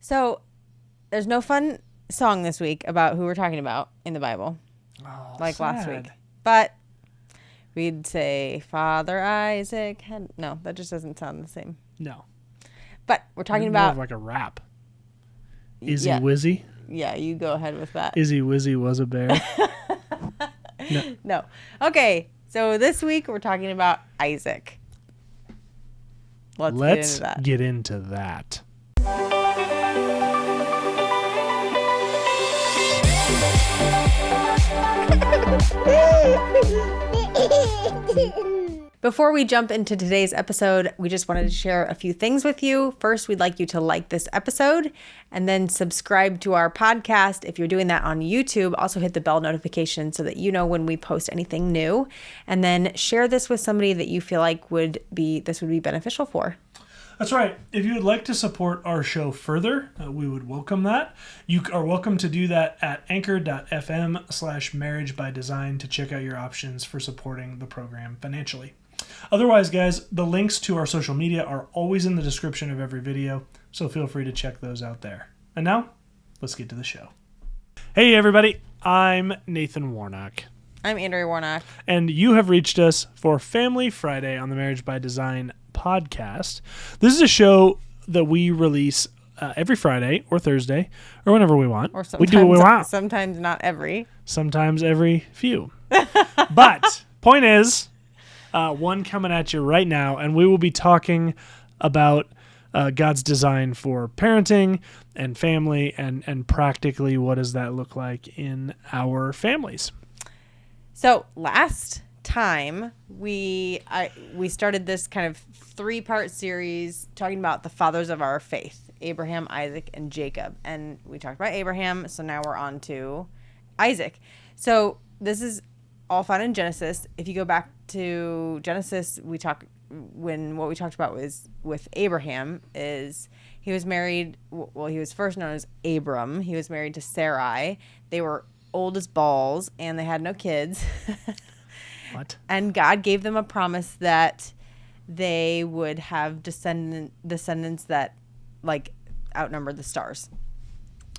So there's no fun song this week about who we're talking about in the Bible, like sad. last week. But we'd say Father Isaac. No, that just doesn't sound the same. No. But we're talking More about of like a rap. Izzy yeah. Wizzy. Yeah, you go ahead with that. Izzy Wizzy was a bear. No. Okay, so this week we're talking about Isaac. Let's get into that. Before we jump into today's episode, we just wanted to share a few things with you. First, we'd like you to like this episode and then subscribe to our podcast. If you're doing that on YouTube, also hit the bell notification so that you know when we post anything new. And then share this with somebody that you feel like this would be beneficial for. That's right. If you would like to support our show further, we would welcome that. You are welcome to do that at anchor.fm/marriagebydesign to check out your options for supporting the program financially. Otherwise, guys, the links to our social media are always in the description of every video, so feel free to check those out there. And now, let's get to the show. Hey, everybody. I'm Nathan Warnock. I'm Andrea Warnock. And you have reached us for Family Friday on the Marriage by Design podcast. This is a show that we release every Friday or Thursday or whenever we want. Or sometimes, we do what we want. Sometimes not every. Sometimes every few. But point is, one coming at you right now, and we will be talking about God's design for parenting and family and practically what does that look like in our families. So last time we started this kind of 3-part series talking about the fathers of our faith, Abraham, Isaac, and Jacob. And we talked about Abraham, so now we're on to Isaac. So this is all found in Genesis. If you go back to Genesis, what we talked about was with Abraham is he was married, he was first known as Abram. He was married to Sarai. They were old as balls and they had no kids. What? And God gave them a promise that they would have descendants that like outnumbered the stars.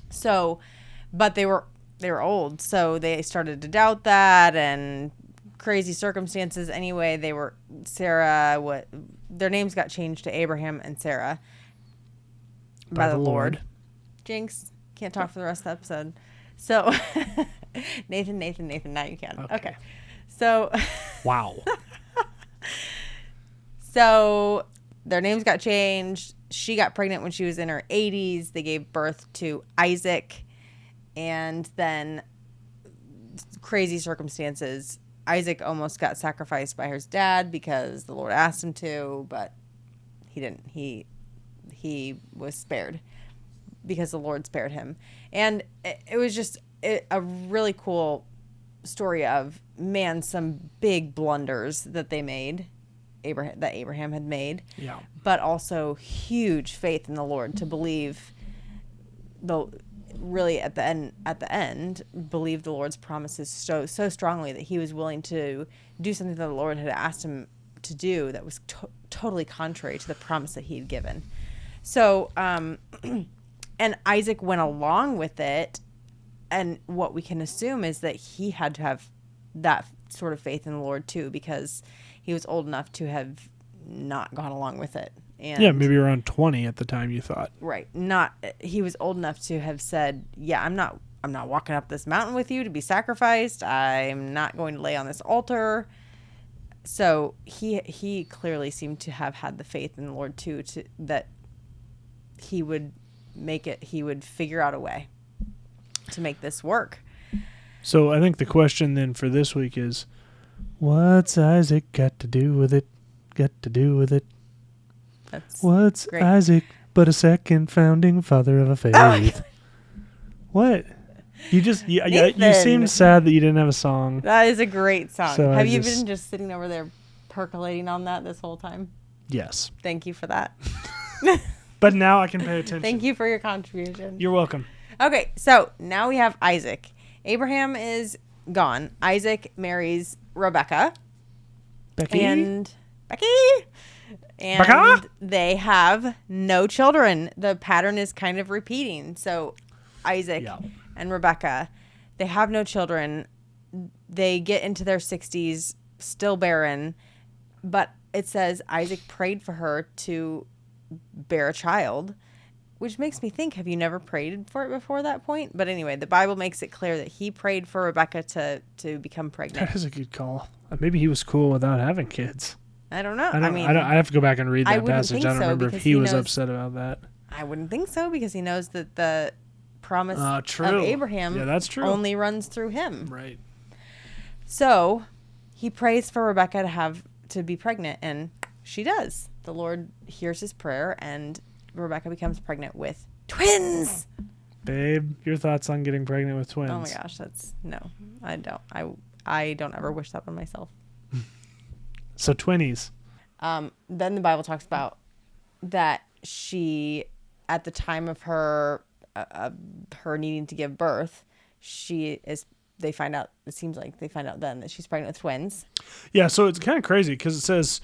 So, but they were old, so they started to doubt that and crazy circumstances. Anyway, their names got changed to Abraham and Sarah by the Lord. Jinx, can't talk for the rest of the episode. So, Nathan, now you can. Okay. So. Wow. So their names got changed. She got pregnant when she was in her 80s. They gave birth to Isaac. And then crazy circumstances. Isaac almost got sacrificed by his dad because the Lord asked him to, but he didn't. He was spared because the Lord spared him. And it was just a really cool story of, man, some big blunders that they made, that Abraham had made. Yeah. But also huge faith in the Lord to believe really at the end believed the Lord's promises so strongly that he was willing to do something that the Lord had asked him to do that was totally contrary to the promise that he had given. So and Isaac went along with it, and what we can assume is that he had to have that sort of faith in the Lord too, because he was old enough to have not gone along with it. And yeah, maybe around 20 at the time you thought. Right. He was old enough to have said, yeah, I'm not walking up this mountain with you to be sacrificed. I'm not going to lay on this altar. So he clearly seemed to have had the faith in the Lord too, that he would figure out a way to make this work. So I think the question then for this week is, what's Isaac got to do with it? What's great. Isaac but a second founding father of a faith? Oh. What? You seemed sad that you didn't have a song. That is a great song. So have you been just sitting over there percolating on that this whole time? Yes. Thank you for that. But now I can pay attention. Thank you for your contribution. You're welcome. Okay, so now we have Isaac. Abraham is gone. Isaac marries Rebecca. Becky. And Baka? they have no children. The pattern is kind of repeating. So Isaac and Rebecca, they have no children. They get into their 60s, still barren. But it says Isaac prayed for her to bear a child, which makes me think, have you never prayed for it before that point? But anyway, the Bible makes it clear that he prayed for Rebecca to become pregnant. That is a good call. Maybe he was cool without having kids. I don't know. I have to go back and read that passage. I don't remember if he was upset about that. I wouldn't think so, because he knows that the promise of Abraham that's true. only runs through him. Right. So he prays for Rebecca to be pregnant, and she does. The Lord hears his prayer, and Rebecca becomes pregnant with twins. Babe, your thoughts on getting pregnant with twins? Oh my gosh, no, I don't. I don't ever wish that on myself. So twinnies. Then the Bible talks about that she, at the time of her needing to give birth, they find out, it seems like they find out then that she's pregnant with twins. Yeah, so it's kind of crazy because it says,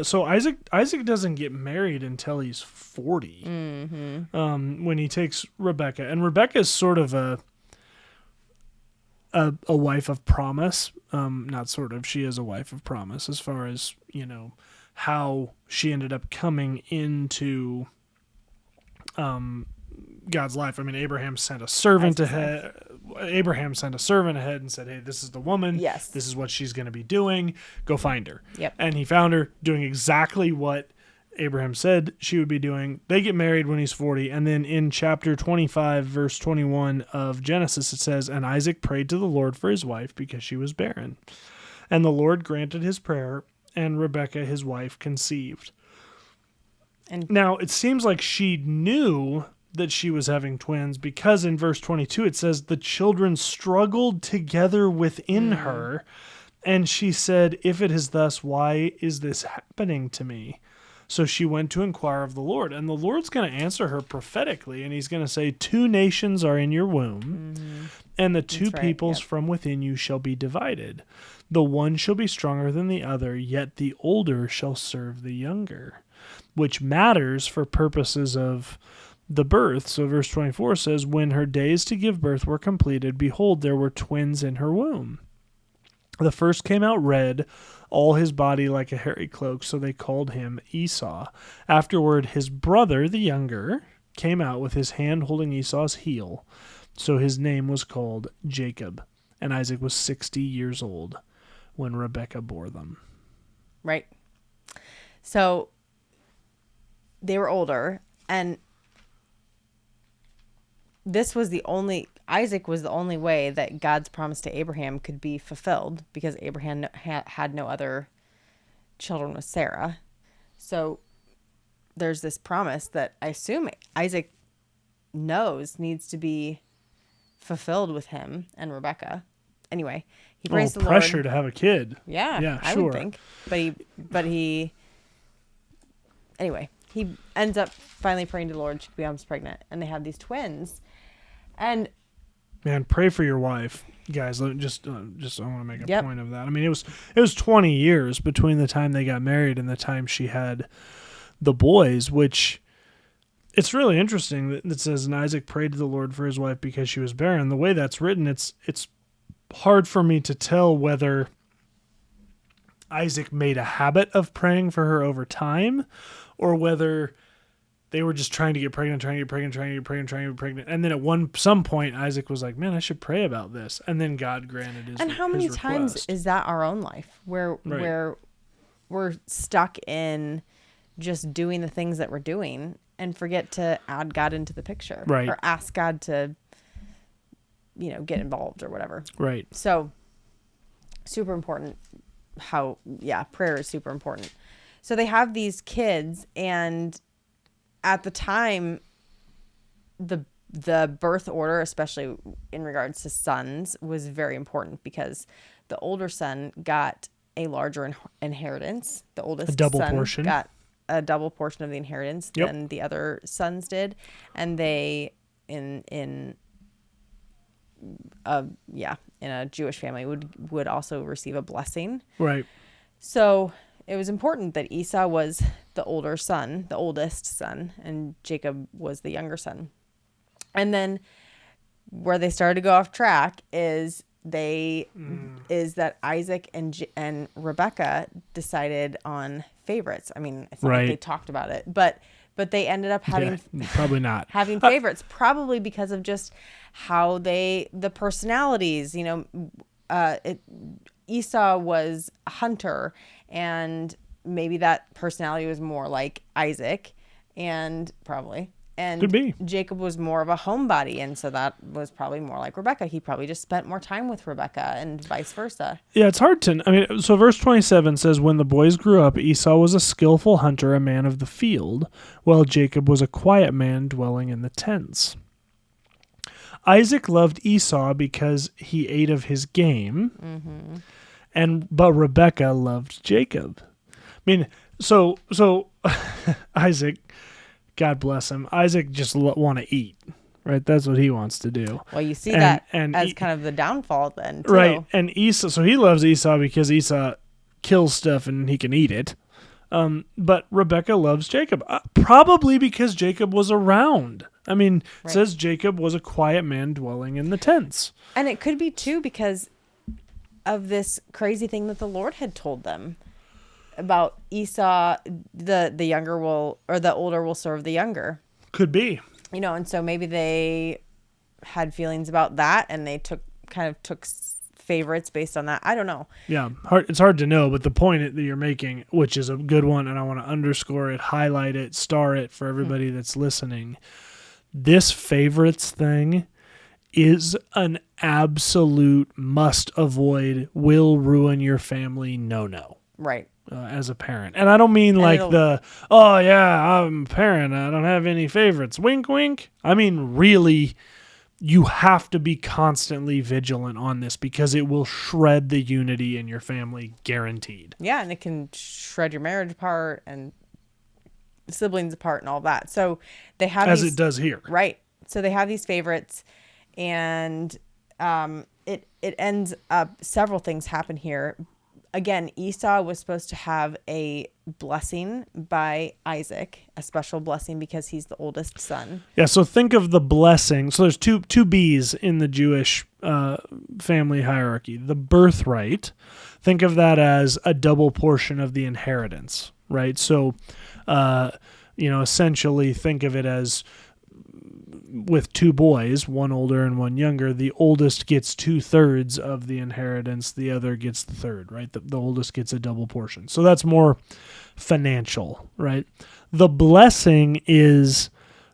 so Isaac doesn't get married until he's 40, when he takes Rebecca. And Rebecca is sort of a wife of promise. Not sort of, she is a wife of promise as far as, how she ended up coming into God's life. I mean, Abraham sent a servant ahead and said, hey, this is the woman. Yes. This is what she's going to be doing. Go find her. Yep. And he found her doing exactly what Abraham said she would be doing. They get married when he's 40. And then in chapter 25, verse 21 of Genesis, it says, and Isaac prayed to the Lord for his wife because she was barren. And the Lord granted his prayer, and Rebekah, his wife, conceived. And now it seems like she knew that she was having twins, because in verse 22 it says the children struggled together within her, and she said, if it is thus, why is this happening to me? So she went to inquire of the Lord, and the Lord's going to answer her prophetically, and he's going to say, 2 nations are in your womb, and the 2 peoples from within you shall be divided. The one shall be stronger than the other, yet the older shall serve the younger, which matters for purposes of the birth. So verse 24 says, when her days to give birth were completed, behold, there were twins in her womb. The first came out red, all his body like a hairy cloak, so they called him Esau. Afterward, his brother, the younger, came out with his hand holding Esau's heel, so his name was called Jacob. And Isaac was 60 years old when Rebekah bore them. Right. So they were older, and Isaac was the only way that God's promise to Abraham could be fulfilled, because Abraham had no other children with Sarah. So there's this promise that I assume Isaac knows needs to be fulfilled with him and Rebecca. Anyway, he prays the Lord. Pressure to have a kid. Yeah, I would think. Anyway, he ends up finally praying to the Lord. She becomes pregnant, and they have these twins. And man, pray for your wife, guys. Just I want to make a point of that. I mean, it was 20 years between the time they got married and the time she had the boys, which it's really interesting that it says, and Isaac prayed to the Lord for his wife because she was barren. The way that's written, it's hard for me to tell whether Isaac made a habit of praying for her over time, or whether they were just trying to get pregnant. And then at some point, Isaac was like, man, I should pray about this. And then God granted his request. And how many times is that our own life where we're stuck in just doing the things that we're doing and forget to add God into the picture, right? Or ask God to, get involved or whatever. Right. So super important prayer is super important. So they have these kids, and at the time, the birth order, especially in regards to sons, was very important, because the older son got a larger inheritance. The oldest son got a double portion of the inheritance than the other sons did, and they in a Jewish family would also receive a blessing. Right. So it was important that Esau was the older son, the oldest son, and Jacob was the younger son. And then where they started to go off track is that Isaac and Rebecca decided on favorites. I mean, it's not like they talked about it, but they ended up having probably not having favorites, probably because of just how the personalities. Esau was a hunter, and maybe that personality was more like Isaac, and could be. Jacob was more of a homebody, and so that was probably more like Rebecca. He probably just spent more time with Rebecca, and vice versa. Yeah, it's hard to. I mean, so verse 27 says, "When the boys grew up, Esau was a skillful hunter, a man of the field, while Jacob was a quiet man dwelling in the tents. Isaac loved Esau because he ate of his game, but Rebecca loved Jacob." I mean, so Isaac, God bless him, Isaac just want to eat, right? That's what he wants to do. Well, you see that as kind of the downfall then, too. Right, and Esau, so he loves Esau because Esau kills stuff and he can eat it. But Rebecca loves Jacob, probably because Jacob was around. I mean, it says Jacob was a quiet man dwelling in the tents. And it could be, too, because of this crazy thing that the Lord had told them about Esau, the younger the older will serve the younger. Could be. And so maybe they had feelings about that, and they took favorites based on that. I don't know. Yeah, it's hard to know, but the point that you're making, which is a good one, and I want to underscore it, highlight it, star it for everybody that's listening. This favorites thing is an absolute must avoid, will ruin your family, no. Right. As a parent. And I don't mean like I'm a parent, I don't have any favorites, wink, wink. I mean, really, you have to be constantly vigilant on this because it will shred the unity in your family, guaranteed. Yeah, and it can shred your marriage apart and siblings apart and all that. So they have it does here. Right. So they have these favorites, and it ends up, several things happen here. Again, Esau was supposed to have a blessing by Isaac, a special blessing because he's the oldest son. Yeah, so think of the blessing. So there's two B's in the Jewish family hierarchy. The birthright, think of that as a double portion of the inheritance, right? So, essentially think of it as with two boys, one older and one younger, the oldest gets 2/3 of the inheritance, the other gets the third, right? The oldest gets a double portion. So that's more financial, right? The blessing is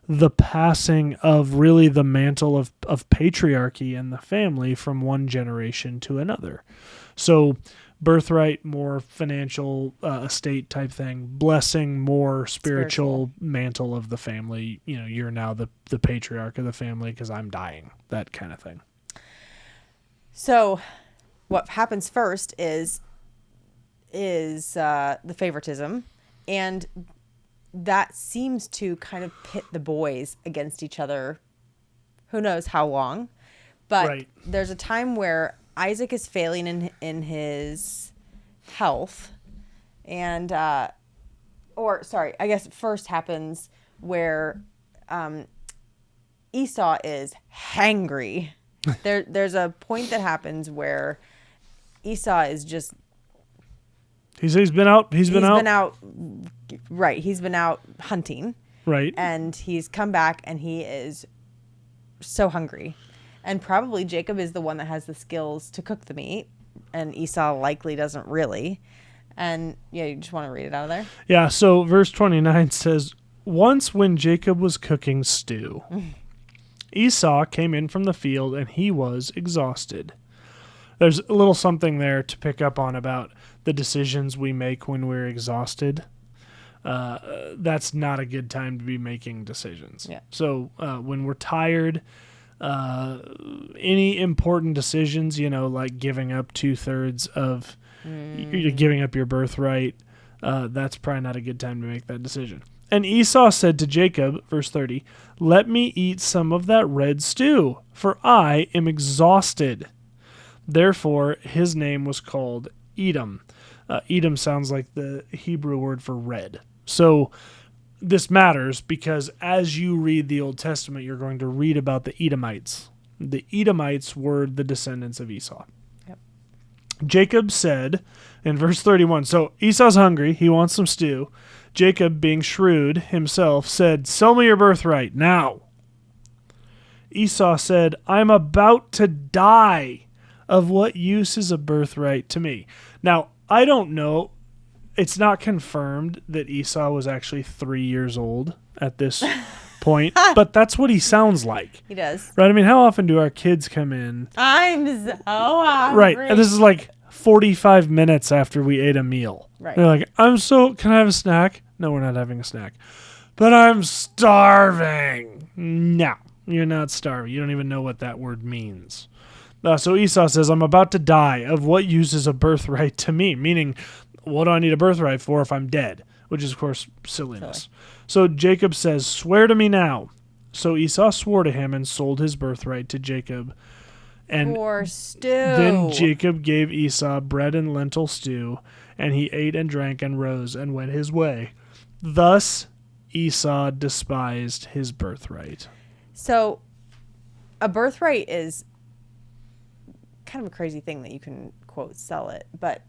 the passing of really the mantle of patriarchy in the family from one generation to another. So birthright, more financial estate type thing. Blessing, more spiritual mantle of the family. You're now the patriarch of the family because I'm dying. That kind of thing. So what happens first is the favoritism, and that seems to kind of pit the boys against each other. Who knows how long? But there's a time where Isaac is failing in his health, and I guess first happens where Esau is hangry. There's a point that happens where Esau is just he's been out hunting, right, and he's come back and he is so hungry. And probably Jacob is the one that has the skills to cook the meat, and Esau likely doesn't really. And you just want to read it out of there? Yeah, so verse 29 says, "Once when Jacob was cooking stew, Esau came in from the field, and he was exhausted." There's a little something there to pick up on about the decisions we make when we're exhausted. That's not a good time to be making decisions. Yeah. So when we're tired, any important decisions, like giving up 2/3 of, you're giving up your birthright, that's probably not a good time to make that decision. And Esau said to Jacob, verse 30, "Let me eat some of that red stew, for I am exhausted." Therefore his name was called Edom. Edom sounds like the Hebrew word for red. So this matters because as you read the Old Testament, you're going to read about the Edomites. The Edomites were the descendants of Esau. Yep. Jacob said in verse 31, so Esau's hungry. He wants some stew. Jacob, being shrewd himself, said, sell me your birthright now. Esau said, I'm about to die. Of what use is a birthright to me? Now, I don't know. It's not confirmed that Esau was actually 3 years old at this point, but that's what he sounds like. He does. Right? I mean, how often do our kids come in? I'm so hungry. Right. And this is like 45 minutes after we ate a meal. Right. They're like, can I have a snack? No, we're not having a snack. But I'm starving. No, you're not starving. You don't even know what that word means. So Esau says, I'm about to die. Of what use is a birthright to me? Meaning, what do I need a birthright for if I'm dead? Which is, of course, silliness. So Jacob says, swear to me now. So Esau swore to him and sold his birthright to Jacob. And for stew. Then Jacob gave Esau bread and lentil stew, and he ate and drank and rose and went his way. Thus Esau despised his birthright. So a birthright is kind of a crazy thing that you can, quote, sell it. But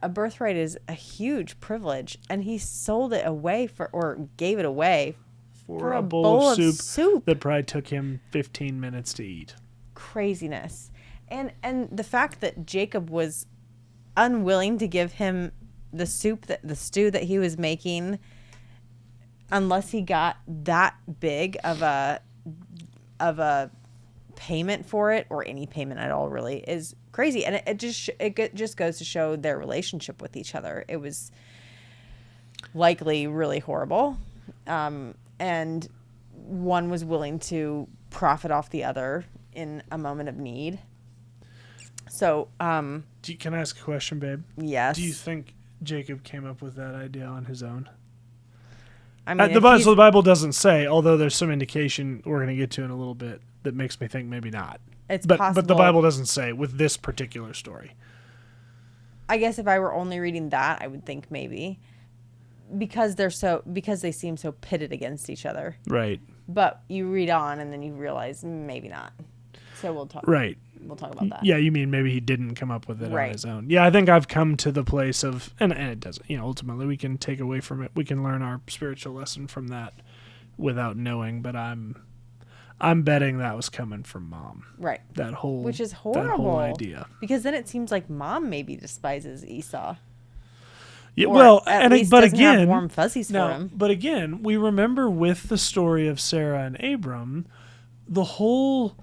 a birthright is a huge privilege, and he sold it away or gave it away for a bowl of soup that probably took him 15 minutes to eat. Craziness. And the fact that Jacob was unwilling to give him the stew that he was making unless he got that big of a payment for it, or any payment at all, really, is crazy. And it just goes to show their relationship with each other. It was likely really horrible, and one was willing to profit off the other in a moment of need. So can I ask a question, babe? Yes. Do you think Jacob came up with that idea on his own? I mean, the Bible doesn't say, although there's some indication we're going to get to in a little bit that makes me think maybe not. It's but possible. But the Bible doesn't say with this particular story. I guess if I were only reading that, I would think maybe because they seem so pitted against each other. Right. But you read on and then you realize maybe not. So we'll talk. Right. We'll talk about that. Yeah, you mean maybe he didn't come up with it on his own. Yeah, I think I've come to the place of, and it doesn't, ultimately we can take away from it. We can learn our spiritual lesson from that without knowing, but I'm betting that was coming from Mom. Right. Which is horrible. That whole idea. Because then it seems like Mom maybe despises Esau. Yeah, but again, have warm fuzzies for him. But again, we remember with the story of Sarah and Abram, the whole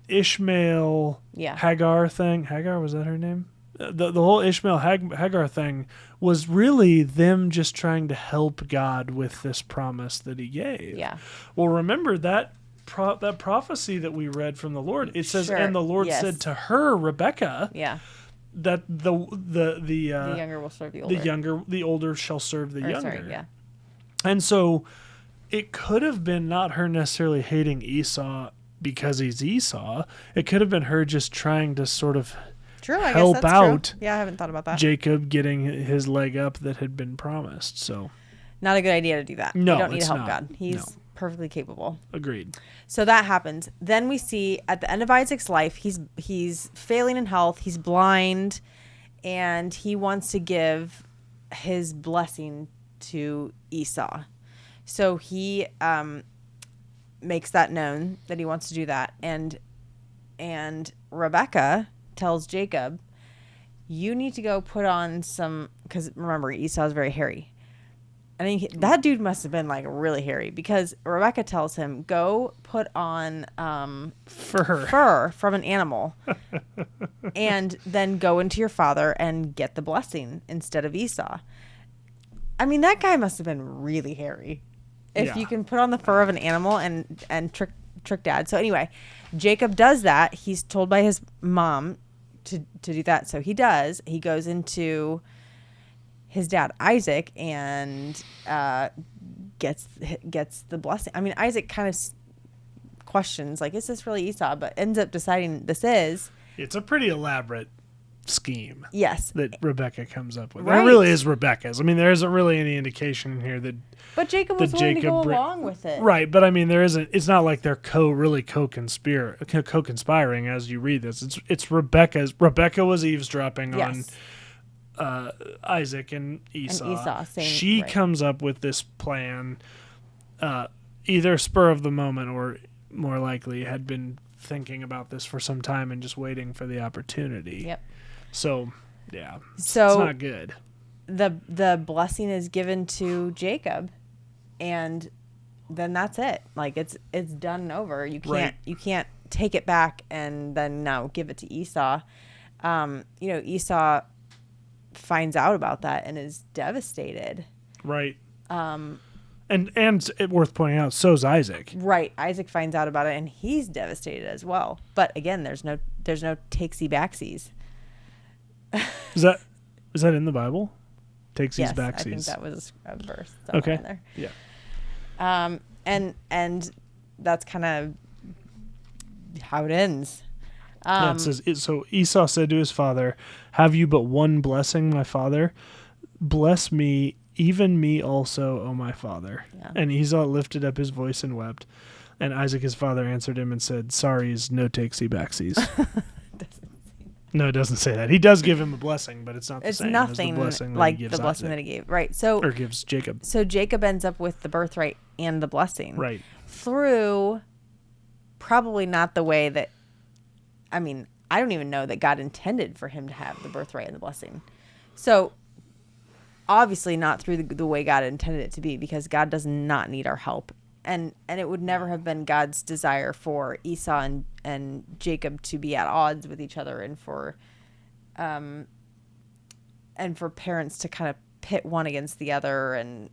Ishmael Hagar thing. Hagar, was that her name? The whole Ishmael Hagar thing was really them just trying to help God with this promise that he gave. Yeah. Well, remember that prophecy that we read from the Lord. It says, and the Lord said to her, Rebecca, that the younger will serve the older. The older shall serve the younger. Sorry, yeah. And so it could have been not her necessarily hating Esau because he's Esau. It could have been her just trying to sort of help out. True. Yeah, I haven't thought about that. Jacob getting his leg up that had been promised. So not a good idea to do that. No, you don't need to help not. God. He's perfectly capable. Agreed. So that happens. Then we see at the end of Isaac's life, he's failing in health. He's blind, and he wants to give his blessing to Esau. So he makes that known that he wants to do that, and Rebecca tells Jacob, "You need to go put on some," because remember Esau's very hairy. I think that dude must have been like really hairy, because Rebecca tells him, go put on fur from an animal and then go into your father and get the blessing instead of Esau. I mean, that guy must have been really hairy if you can put on the fur of an animal and trick dad. So anyway, Jacob does that. He's told by his mom to do that. So he does. He goes into his dad Isaac and gets the blessing. I mean, Isaac kind of questions, like, is this really Esau? But ends up deciding this is. It's a pretty elaborate scheme Yes. that Rebecca comes up with. Right. And it really is Rebecca's. I mean, there isn't really any indication in here that But Jacob was willing to go Jacob along with it. right, but I mean, there isn't. It's not like they're co-conspiring as you read this. It's Rebecca's. Rebecca was eavesdropping Yes. on Isaac and Esau. And Esau, same, she right. comes up with this plan, either spur of the moment or more likely had been thinking about this for some time and just waiting for the opportunity. Yep. So, yeah, So it's not good. The blessing is given to Jacob, and then that's it. Like it's done and over. You can't take it back and then now give it to Esau. Esau finds out about that and is devastated. Right. And it worth pointing out, so's Isaac. Right. Isaac finds out about it and he's devastated as well. But again, there's no takesy backsies. Is that in the Bible? Takesies, Yes, backsies. I think that was a verse somewhere Okay. in there. Yeah. And that's kind of how it ends. Yeah, it says, so Esau said to his father, "Have you but one blessing, my father? Bless me, even me also, O my father." Yeah. And Esau lifted up his voice and wept. And Isaac his father answered him and said, "Sorry's no takesy backsies." No, it doesn't say that. He does give him a blessing, but it's not the same as the blessing that like he gives the blessing Isaac. that he gave. Right. So Or gives Jacob. So Jacob ends up with the birthright and the blessing. Right. Through probably not the way that, I mean, I don't even know that God intended for him to have the birthright and the blessing. So obviously not through the way God intended it to be, because God does not need our help. And it would never have been God's desire for Esau and Jacob to be at odds with each other, and for parents to kind of pit one against the other. And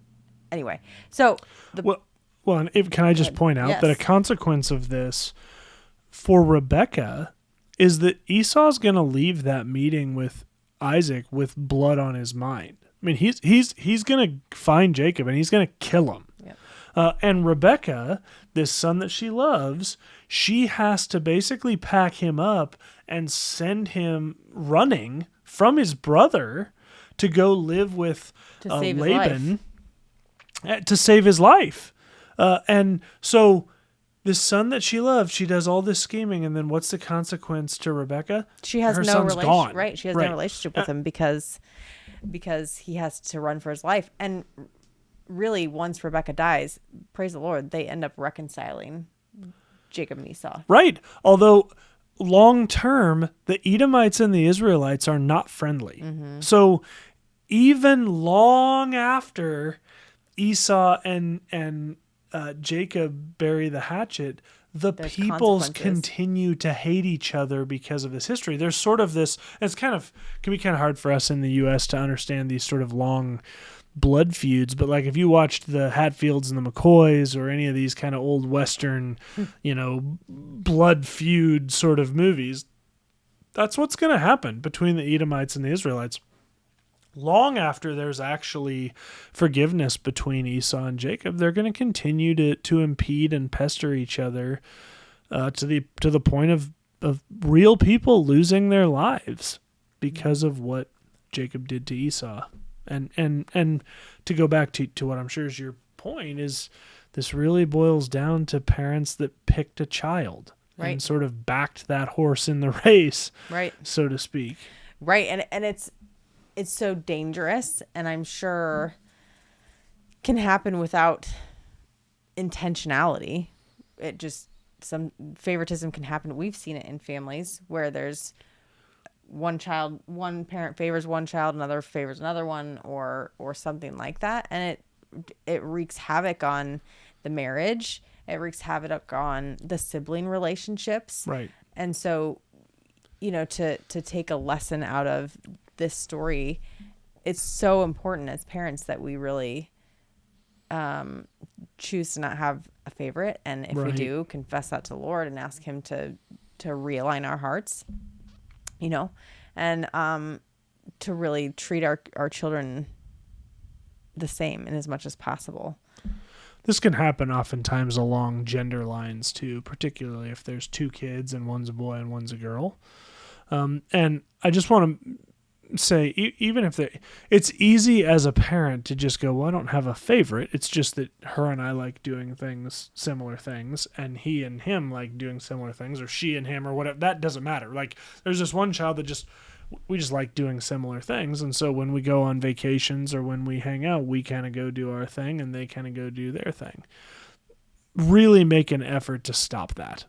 anyway, so and can I just point out that a consequence of this for Rebecca is that Esau's going to leave that meeting with Isaac with blood on his mind. I mean, he's going to find Jacob and he's going to kill him. Yep. And Rebecca, this son that she loves, she has to basically pack him up and send him running from his brother to go live with Laban to save his life. And so this son that she loves, she does all this scheming, and then what's the consequence to Rebecca? She has Her no son's relationship. gone. Right. She has no relationship with him because he has to run for his life. And really, once Rebecca dies, praise the Lord, they end up reconciling Jacob and Esau. Right. Although long term, the Edomites and the Israelites are not friendly. Mm-hmm. So even long after Esau and Jacob bury the hatchet, there's peoples continue to hate each other because of this history. There's sort of this, can be kind of hard for us in the U.S. to understand these sort of long blood feuds, but like if you watched the Hatfields and the McCoys or any of these kind of old Western, blood feud sort of movies, that's what's going to happen between the Edomites and the Israelites. Long after there's actually forgiveness between Esau and Jacob, they're going to continue to impede and pester each other to the point of real people losing their lives because of what Jacob did to Esau. And to go back to what I'm sure is your point, is this really boils down to parents that picked a child and sort of backed that horse in the race, right, so to speak. Right, and it's so dangerous, and I'm sure can happen without intentionality. It just, some favoritism can happen. We've seen it in families where there's one parent favors one child, another favors another one, or something like that, and it wreaks havoc on the marriage. It wreaks havoc on the sibling relationships. Right. And so, to take a lesson out of this story, it's so important as parents that we really choose to not have a favorite, and if we do, confess that to the Lord and ask him to realign our hearts, and to really treat our children the same and as much as possible. This can happen oftentimes along gender lines too, particularly if there's two kids and one's a boy and one's a girl. And I just want to say, even if it's easy as a parent to just go, well, I don't have a favorite. It's just that her and I like doing similar things, and he and him like doing similar things, or she and him, or whatever. That doesn't matter. Like, there's this one child that we just like doing similar things. And so when we go on vacations or when we hang out, we kind of go do our thing and they kind of go do their thing. Really make an effort to stop that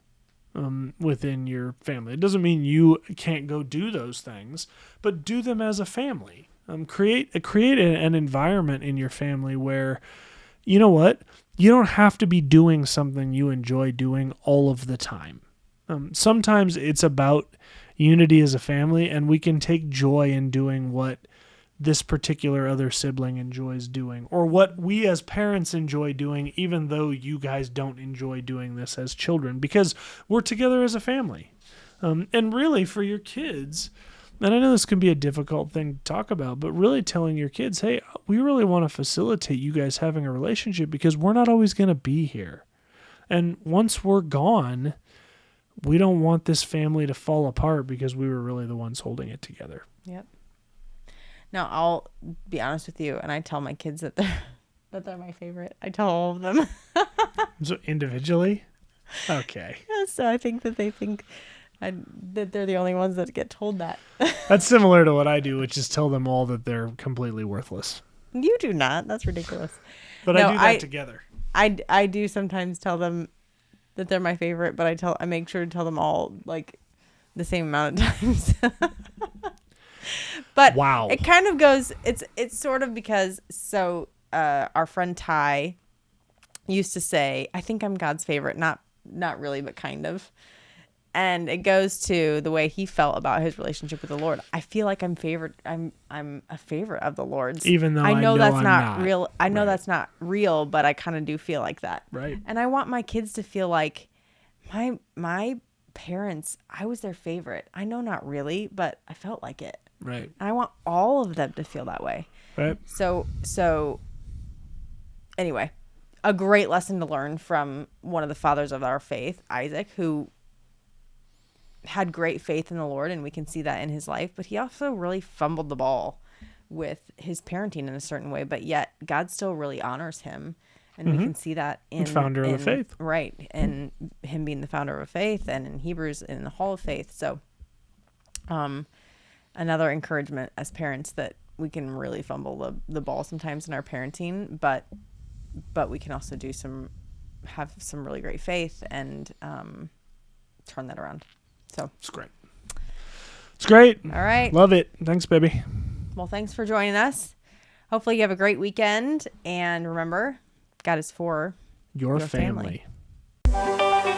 within your family. It doesn't mean you can't go do those things, but do them as a family. Create an environment in your family where, you know what, you don't have to be doing something you enjoy doing all of the time. Sometimes it's about unity as a family, and we can take joy in doing what this particular other sibling enjoys doing, or what we as parents enjoy doing, even though you guys don't enjoy doing this as children, because we're together as a family. And really, for your kids, and I know this can be a difficult thing to talk about, but really telling your kids, hey, we really want to facilitate you guys having a relationship because we're not always going to be here. And once we're gone, we don't want this family to fall apart because we were really the ones holding it together. Yep. Now, I'll be honest with you, and I tell my kids that they're my favorite. I tell all of them. So individually? Okay. Yeah, so I think that they think that they're the only ones that get told that. That's similar to what I do, which is tell them all that they're completely worthless. You do not. That's ridiculous. But no, I do that together. I do sometimes tell them that they're my favorite, but I make sure to tell them all like the same amount of times. But wow. It kind of goes, it's sort of because, so our friend Ty used to say, I think I'm God's favorite. Not really, but kind of. And it goes to the way he felt about his relationship with the Lord. I feel like I'm a favorite of the Lord's. Even though I know that's I'm not real. I know right. That's not real, but I kind of do feel like that. Right. And I want my kids to feel like my parents, I was their favorite. I know not really, but I felt like it. Right. And I want all of them to feel that way. Right. So anyway, a great lesson to learn from one of the fathers of our faith, Isaac, who had great faith in the Lord, and we can see that in his life, but he also really fumbled the ball with his parenting in a certain way, but yet God still really honors him. And we can see that in founder of the faith. Right. And him being the founder of a faith, and in Hebrews in the Hall of Faith. So another encouragement as parents that we can really fumble the ball sometimes in our parenting, but we can also have some really great faith and turn that around. So it's great. It's great. All right. Love it. Thanks, baby. Well, thanks for joining us. Hopefully you have a great weekend, and remember, God is for your family. Family.